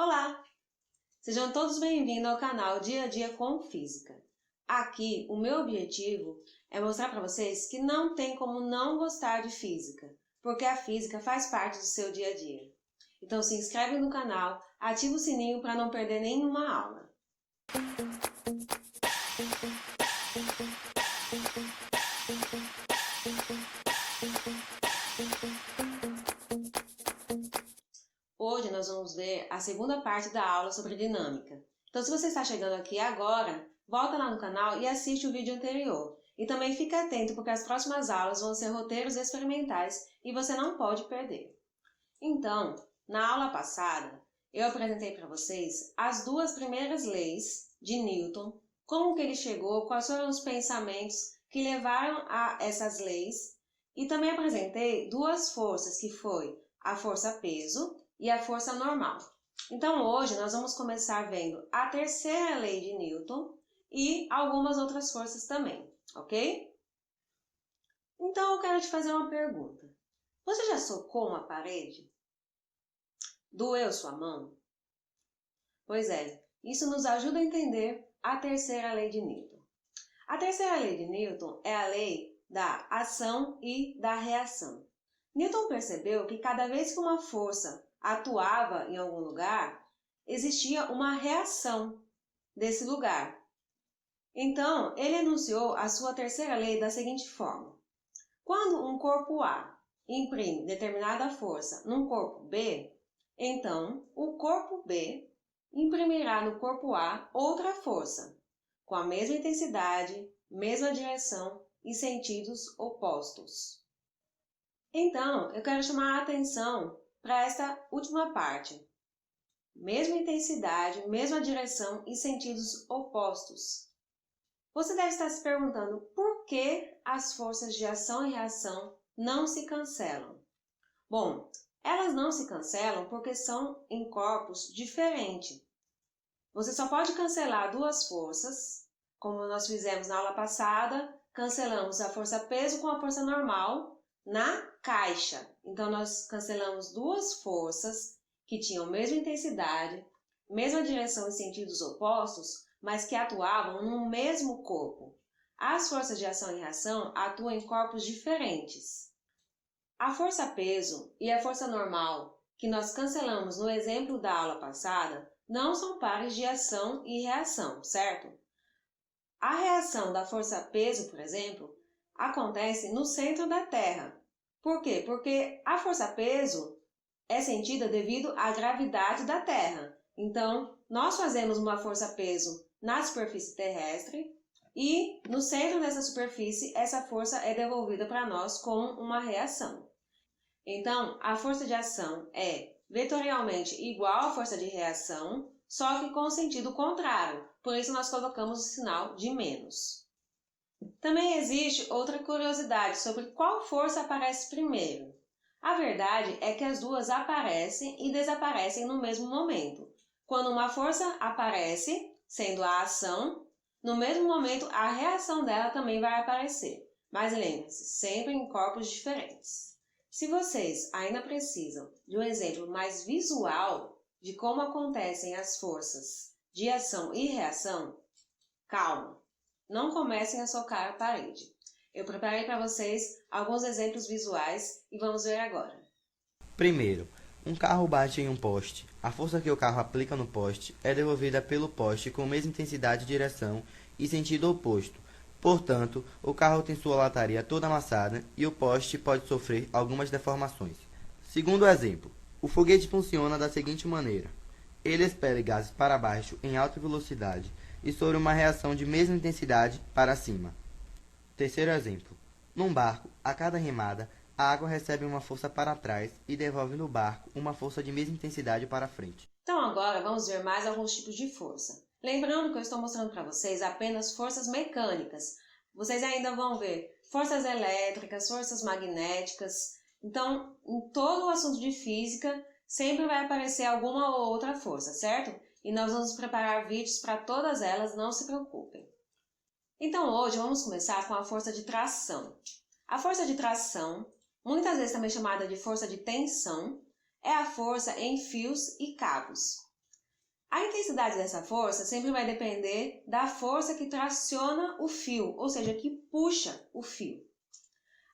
Olá! Sejam todos bem-vindos ao canal Dia a Dia com Física. Aqui, o meu objetivo é mostrar para vocês que não tem como não gostar de física, porque a física faz parte do seu dia a dia. Então se inscreve no canal, ativa o sininho para não perder nenhuma aula. Hoje nós vamos ver a segunda parte da aula sobre dinâmica. Então se você está chegando aqui agora, volta lá no canal e assiste o vídeo anterior. E também fica atento porque as próximas aulas vão ser roteiros experimentais e você não pode perder. Então, na aula passada, eu apresentei para vocês as duas primeiras leis de Newton, como que ele chegou, quais foram os pensamentos que levaram a essas leis, e também apresentei duas forças, que foi a força-peso e a força normal. Então hoje nós vamos começar vendo a terceira lei de Newton e algumas outras forças também, ok? Então eu quero te fazer uma pergunta. Você já socou uma parede? Doeu sua mão? Pois é, isso nos ajuda a entender a terceira lei de Newton. A terceira lei de Newton é a lei da ação e da reação. Newton percebeu que cada vez que uma força atuava em algum lugar, existia uma reação desse lugar. Então, ele enunciou a sua terceira lei da seguinte forma. Quando um corpo A imprime determinada força num corpo B, então o corpo B imprimirá no corpo A outra força, com a mesma intensidade, mesma direção e sentidos opostos. Então, eu quero chamar a atenção para esta última parte. Mesma intensidade, mesma direção e sentidos opostos. Você deve estar se perguntando por que as forças de ação e reação não se cancelam. Bom, elas não se cancelam porque são em corpos diferentes. Você só pode cancelar duas forças, como nós fizemos na aula passada, cancelamos a força-peso com a força normal na caixa. Então, nós cancelamos duas forças que tinham a mesma intensidade, mesma direção e sentidos opostos, mas que atuavam no mesmo corpo. As forças de ação e reação atuam em corpos diferentes. A força-peso e a força normal, que nós cancelamos no exemplo da aula passada, não são pares de ação e reação, certo? A reação da força-peso, por exemplo, acontece no centro da Terra. Por quê? Porque a força-peso é sentida devido à gravidade da Terra. Então, nós fazemos uma força-peso na superfície terrestre e no centro dessa superfície, essa força é devolvida para nós com uma reação. Então, a força de ação é vetorialmente igual à força de reação, só que com o sentido contrário. Por isso, nós colocamos o sinal de menos. Também existe outra curiosidade sobre qual força aparece primeiro. A verdade é que as duas aparecem e desaparecem no mesmo momento. Quando uma força aparece, sendo a ação, no mesmo momento a reação dela também vai aparecer. Mas lembre-se, sempre em corpos diferentes. Se vocês ainda precisam de um exemplo mais visual de como acontecem as forças de ação e reação, calma, não comecem a socar a parede. Eu preparei para vocês alguns exemplos visuais e vamos ver agora. Primeiro, um carro bate em um poste. A força que o carro aplica no poste é devolvida pelo poste com a mesma intensidade, direção e sentido oposto. Portanto, o carro tem sua lataria toda amassada e o poste pode sofrer algumas deformações. Segundo exemplo, o foguete funciona da seguinte maneira. Ele expele gases para baixo em alta velocidade e sofre uma reação de mesma intensidade para cima. Terceiro exemplo, num barco, a cada remada, a água recebe uma força para trás e devolve no barco uma força de mesma intensidade para frente. Então agora vamos ver mais alguns tipos de força. Lembrando que eu estou mostrando para vocês apenas forças mecânicas. Vocês ainda vão ver forças elétricas, forças magnéticas. Então, em todo o assunto de física, sempre vai aparecer alguma ou outra força, certo? E nós vamos preparar vídeos para todas elas, não se preocupem. Então hoje vamos começar com a força de tração. A força de tração, muitas vezes também chamada de força de tensão, é a força em fios e cabos. A intensidade dessa força sempre vai depender da força que traciona o fio, ou seja, que puxa o fio.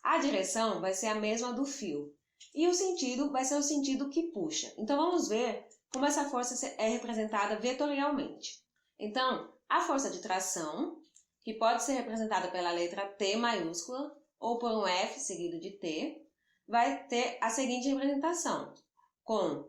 A direção vai ser a mesma do fio e o sentido vai ser o sentido que puxa. Então vamos ver como essa força é representada vetorialmente. Então, a força de tração, que pode ser representada pela letra T maiúscula ou por um F seguido de T, vai ter a seguinte representação, com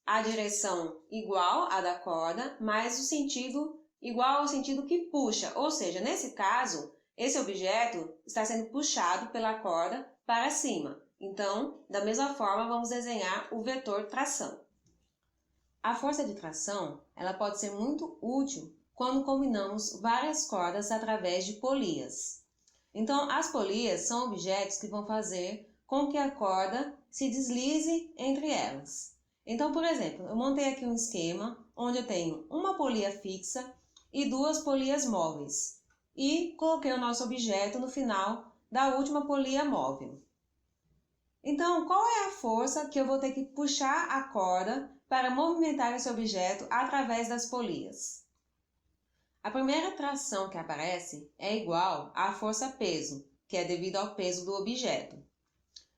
a direção igual à da corda, mais o sentido igual ao sentido que puxa, ou seja, nesse caso, esse objeto está sendo puxado pela corda para cima. Então, da mesma forma, vamos desenhar o vetor tração. A força de tração, ela pode ser muito útil quando combinamos várias cordas através de polias. Então, as polias são objetos que vão fazer com que a corda se deslize entre elas. Então, por exemplo, eu montei aqui um esquema onde eu tenho uma polia fixa e duas polias móveis e coloquei o nosso objeto no final da última polia móvel. Então, qual é a força que eu vou ter que puxar a corda para movimentar esse objeto através das polias? A primeira tração que aparece é igual à força-peso, que é devido ao peso do objeto.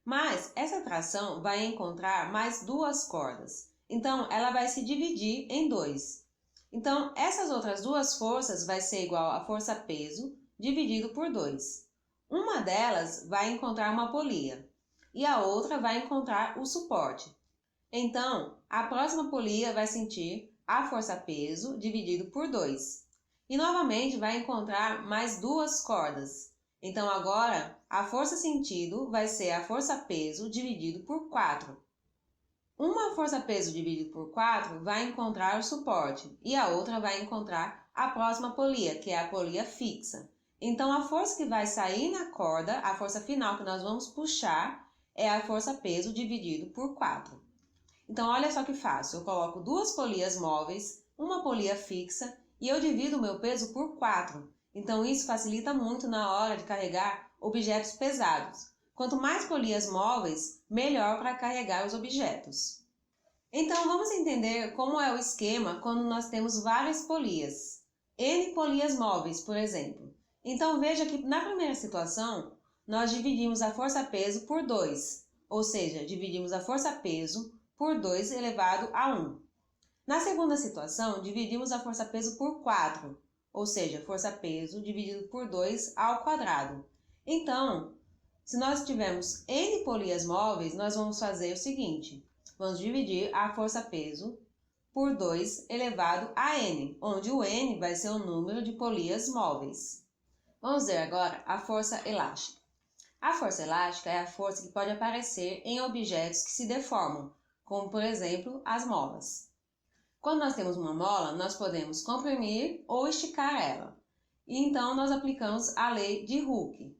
Mas essa tração vai encontrar mais duas cordas, então ela vai se dividir em dois. Então, essas outras duas forças vai ser igual a força-peso dividido por 2. Uma delas vai encontrar uma polia e a outra vai encontrar o suporte. Então, a próxima polia vai sentir a força-peso dividido por 2. E novamente vai encontrar mais duas cordas. Então agora a força sentido vai ser a força-peso dividido por 4. Uma força-peso dividido por 4 vai encontrar o suporte e a outra vai encontrar a próxima polia, que é a polia fixa. Então a força que vai sair na corda, a força final que nós vamos puxar, é a força-peso dividido por 4. Então olha só que fácil, eu coloco duas polias móveis, uma polia fixa e eu divido o meu peso por 4. Então isso facilita muito na hora de carregar objetos pesados. Quanto mais polias móveis, melhor para carregar os objetos. Então vamos entender como é o esquema quando nós temos várias polias. N polias móveis, por exemplo. Então veja que na primeira situação, nós dividimos a força-peso por 2, ou seja, dividimos a força-peso por 2 elevado a 1. Na segunda situação, dividimos a força-peso por 4, ou seja, força-peso dividido por 2 ao quadrado. Então, se nós tivermos N polias móveis, nós vamos fazer o seguinte, vamos dividir a força-peso por 2 elevado a N, onde o N vai ser o número de polias móveis. Vamos ver agora a força elástica. A força elástica é a força que pode aparecer em objetos que se deformam, como por exemplo as molas. Quando nós temos uma mola, nós podemos comprimir ou esticar ela. E então nós aplicamos a lei de Hooke.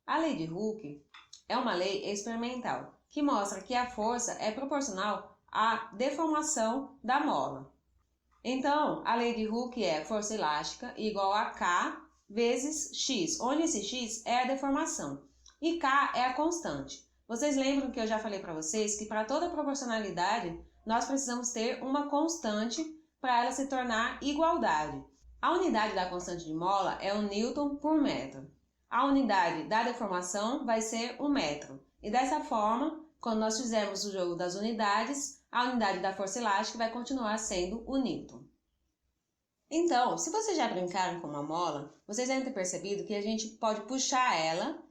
A lei de Hooke é uma lei experimental que mostra que a força é proporcional à deformação da mola. Então, a lei de Hooke é força elástica igual a K vezes X, onde esse X é a deformação e K é a constante. Vocês lembram que eu já falei para vocês que para toda proporcionalidade nós precisamos ter uma constante para ela se tornar igualdade. A unidade da constante de mola é o Newton por metro. A unidade da deformação vai ser o metro. E dessa forma, quando nós fizermos o jogo das unidades, a unidade da força elástica vai continuar sendo o Newton. Então, se vocês já brincaram com uma mola, vocês devem ter percebido que a gente pode puxar ela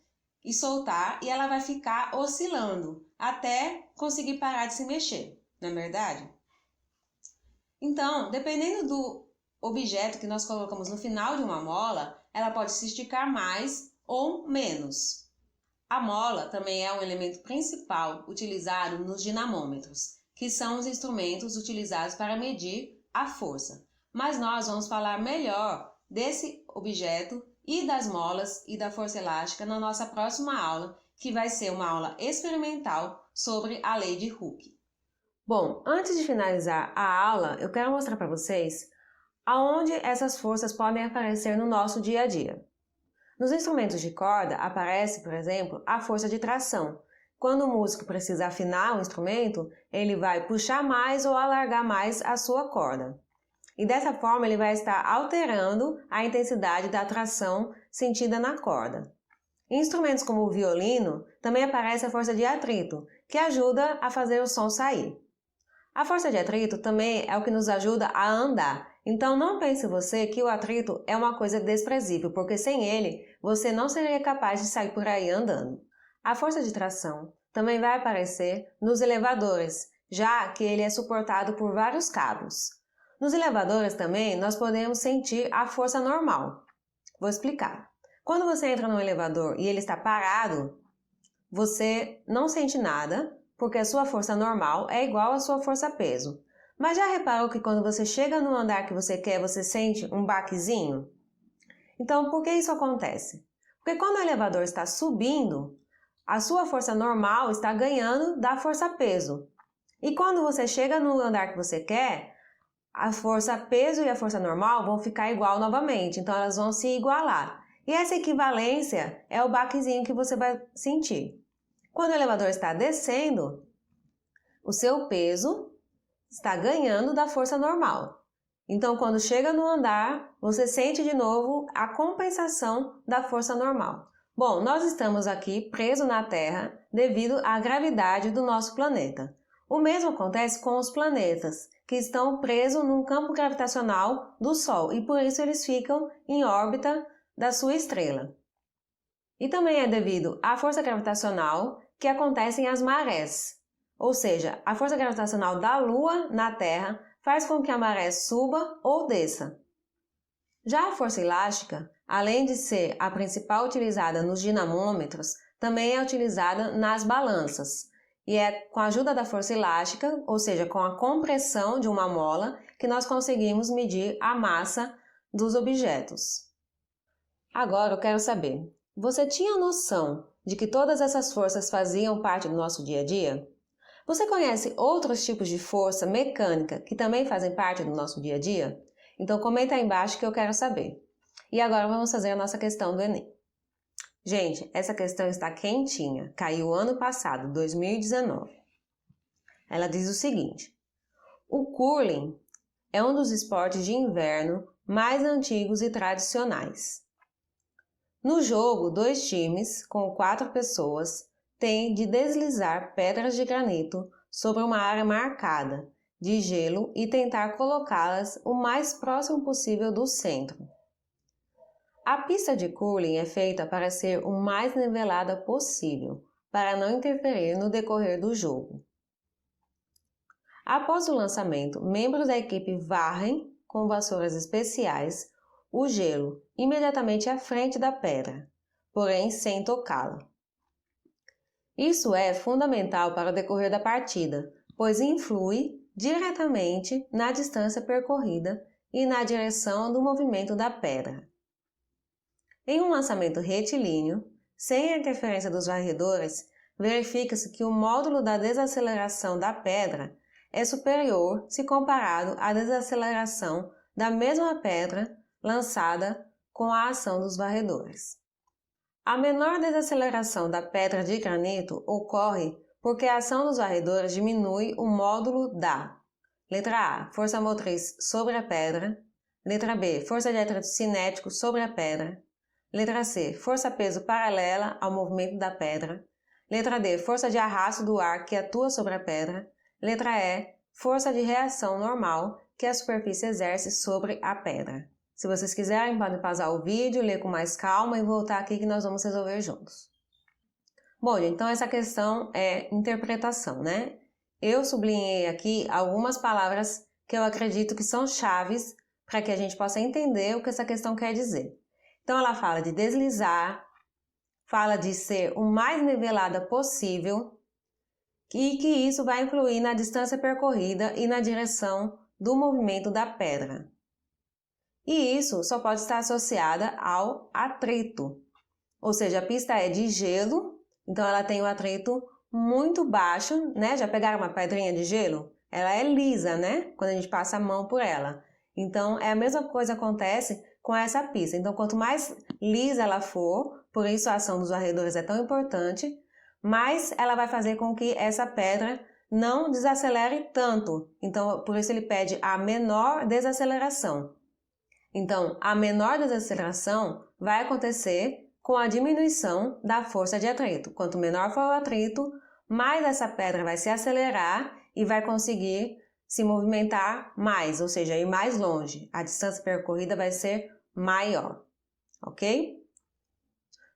e soltar e ela vai ficar oscilando até conseguir parar de se mexer. Não é verdade? Então, dependendo do objeto que nós colocamos no final de uma mola, ela pode se esticar mais ou menos. A mola também é um elemento principal utilizado nos dinamômetros, que são os instrumentos utilizados para medir a força. Mas nós vamos falar melhor desse objeto e das molas e da força elástica na nossa próxima aula, que vai ser uma aula experimental sobre a lei de Hooke. Bom, antes de finalizar a aula, eu quero mostrar para vocês aonde essas forças podem aparecer no nosso dia a dia. Nos instrumentos de corda aparece, por exemplo, a força de tração. Quando o músico precisa afinar o instrumento, ele vai puxar mais ou alargar mais a sua corda. e dessa forma ele vai estar alterando a intensidade da tração sentida na corda. Em instrumentos como o violino, também aparece a força de atrito, que ajuda a fazer o som sair. A força de atrito também é o que nos ajuda a andar, então não pense você que o atrito é uma coisa desprezível, porque sem ele você não seria capaz de sair por aí andando. A força de tração também vai aparecer nos elevadores, já que ele é suportado por vários cabos. Nos elevadores também nós podemos sentir a força normal. Vou explicar. Quando você entra no elevador e ele está parado, você não sente nada, porque a sua força normal é igual à sua força-peso. Mas já reparou que quando você chega no andar que você quer, você sente um baquezinho? Então, por que isso acontece? Porque quando o elevador está subindo, a sua força normal está ganhando da força-peso. E quando você chega no andar que você quer, a força-peso e a força normal vão ficar igual novamente, então elas vão se igualar. E essa equivalência é o baquezinho que você vai sentir. Quando o elevador está descendo, o seu peso está ganhando da força normal. Então, quando chega no andar, você sente de novo a compensação da força normal. Bom, nós estamos aqui presos na Terra devido à gravidade do nosso planeta. O mesmo acontece com os planetas, que estão presos num campo gravitacional do Sol e por isso eles ficam em órbita da sua estrela. E também é devido à força gravitacional que acontecem as marés, ou seja, a força gravitacional da Lua na Terra faz com que a maré suba ou desça. Já a força elástica, além de ser a principal utilizada nos dinamômetros, também é utilizada nas balanças. E é com a ajuda da força elástica, ou seja, com a compressão de uma mola, que nós conseguimos medir a massa dos objetos. Agora eu quero saber, você tinha noção de que todas essas forças faziam parte do nosso dia a dia? Você conhece outros tipos de força mecânica que também fazem parte do nosso dia a dia? Então comenta aí embaixo que eu quero saber. E agora vamos fazer a nossa questão do Enem. Gente, essa questão está quentinha, caiu ano passado, 2019. Ela diz o seguinte: o curling é um dos esportes de inverno mais antigos e tradicionais. No jogo, 2 times, com 4 pessoas, têm de deslizar pedras de granito sobre uma área marcada de gelo e tentar colocá-las o mais próximo possível do centro. A pista de curling é feita para ser o mais nivelada possível, para não interferir no decorrer do jogo. Após o lançamento, membros da equipe varrem com vassouras especiais o gelo imediatamente à frente da pedra, porém sem tocá-la. Isso é fundamental para o decorrer da partida, pois influi diretamente na distância percorrida e na direção do movimento da pedra. Em um lançamento retilíneo, sem a interferência dos varredores, verifica-se que o módulo da desaceleração da pedra é superior se comparado à desaceleração da mesma pedra lançada com a ação dos varredores. A menor desaceleração da pedra de granito ocorre porque a ação dos varredores diminui o módulo da letra A, força motriz sobre a pedra, letra B, força de atrito cinético sobre a pedra, letra C, força-peso paralela ao movimento da pedra, letra D, força de arrasto do ar que atua sobre a pedra, letra E, força de reação normal que a superfície exerce sobre a pedra. Se vocês quiserem, podem pausar o vídeo, ler com mais calma e voltar aqui que nós vamos resolver juntos. Bom, então essa questão é interpretação, né? Eu sublinhei aqui algumas palavras que eu acredito que são chaves para que a gente possa entender o que essa questão quer dizer. Então ela fala de deslizar, fala de ser o mais nivelada possível e que isso vai influir na distância percorrida e na direção do movimento da pedra. E isso só pode estar associada ao atrito, ou seja, a pista é de gelo, então ela tem um atrito muito baixo, né? Já pegaram uma pedrinha de gelo? Ela é lisa, né? Quando a gente passa a mão por ela. Então, é a mesma coisa que acontece com essa pista. Então, quanto mais lisa ela for, por isso a ação dos varredores é tão importante, mais ela vai fazer com que essa pedra não desacelere tanto. Então, por isso ele pede a menor desaceleração. Então, a menor desaceleração vai acontecer com a diminuição da força de atrito. Quanto menor for o atrito, mais essa pedra vai se acelerar e vai conseguir se movimentar mais, ou seja, ir mais longe. A distância percorrida vai ser maior, ok?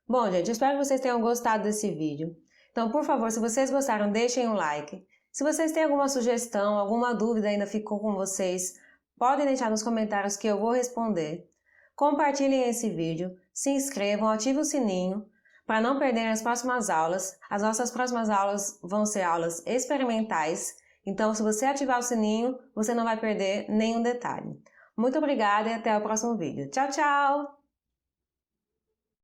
Bom, gente, espero que vocês tenham gostado desse vídeo. Então, por favor, se vocês gostaram, deixem um like. Se vocês têm alguma sugestão, alguma dúvida ainda ficou com vocês, podem deixar nos comentários que eu vou responder. Compartilhem esse vídeo, se inscrevam, ativem o sininho para não perderem as próximas aulas. As nossas próximas aulas vão ser aulas experimentais, então se você ativar o sininho, você não vai perder nenhum detalhe. Muito obrigada e até o próximo vídeo. Tchau, tchau!